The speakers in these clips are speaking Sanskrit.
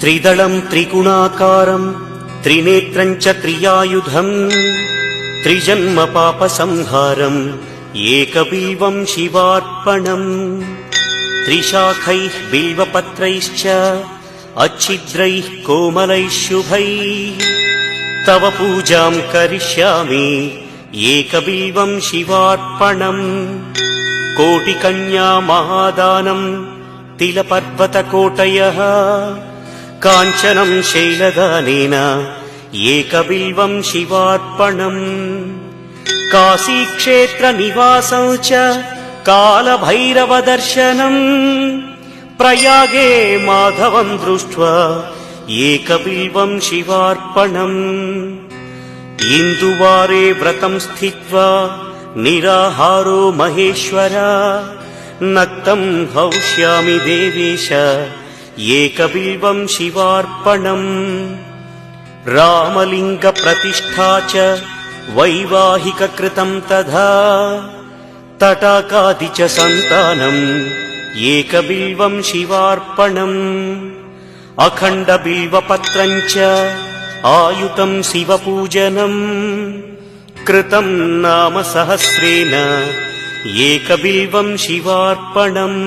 त्रिदलं त्रिगुणाकारं त्रिनेत्रं च त्रियायुधं त्रिजन्म पापसंहारम् एकबिल्वं शिवार्पणम् त्रिशाखैः बिल्वपत्रैश्च अच्छिद्रैः कोमलैः शुभैः तव पूजां करिष्यामि एकबिल्वं शिवार्पणम् कोटिकन्या महादानं तिलपर्वतकोटयः काञ्चनं शैलदानेन एकबिल्वं शिवार्पणम् काशीक्षेत्रनिवासं च कालभैरवदर्शनम् प्रयागे माधवं दृष्ट्वा एकबिल्वं शिवार्पणम् इन्दुवारे व्रतं स्थित्वा निराहारो महेश्वर नक्तं हौष्यामि देवेश एकबिल्वं शिवार्पणम् रामलिङ्गप्रतिष्ठा च वैवाहिककृतं तथा तटाकादि च सन्तानम् एकबिल्वं शिवार्पणम् अखण्डबिल्वपत्रं च आयुतं शिवपूजनम् कृतं नाम सहस्रेण एकबिल्वं शिवार्पणम्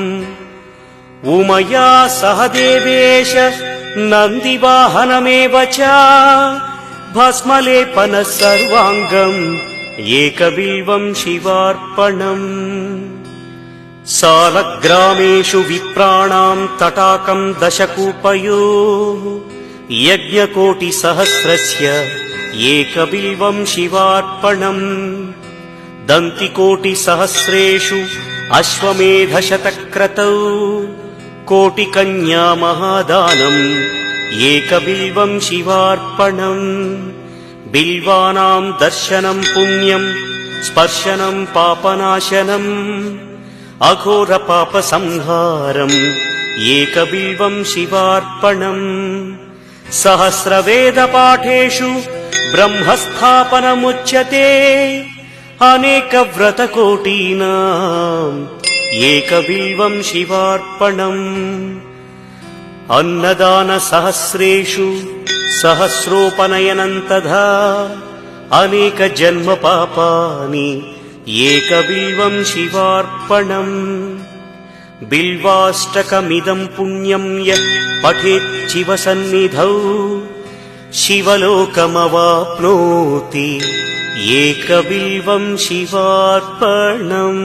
उमया सह देवेश नन्दिवाहनमेव च भस्मलेपनः सर्वाङ्गम् एकबिल्वं शिवार्पणम् सालग्रामेषु विप्राणां तटाकं दशकूपयोः यज्ञकोटिसहस्रस्य एकबिल्वं शिवार्पणम् दन्तिकोटिसहस्रेषु अश्वमेधशतक्रतौ कोटिकन्या महादानम् एकबिल्वं शिवार्पणम् बिल्वानां दर्शनं पुण्यं स्पर्शनं पापनाशनम् अघोरपापसंहारम् एकबिल्वं शिवार्पणम् सहस्रवेदपाठेषु ब्रह्मस्थापनमुच्यते अनेकव्रतकोटीनाम् एकबिल्वं शिवार्पणम् अन्नदानसहस्रेषु सहस्रोपनयनं तथा अनेकजन्मपापानि एकबिल्वं शिवार्पणम् बिल्वाष्टकमिदं पुण्यं यः पठेत् शिवसन्निधौ शिवलोकमवाप्नोति एकबिल्वं शिवार्पणम्।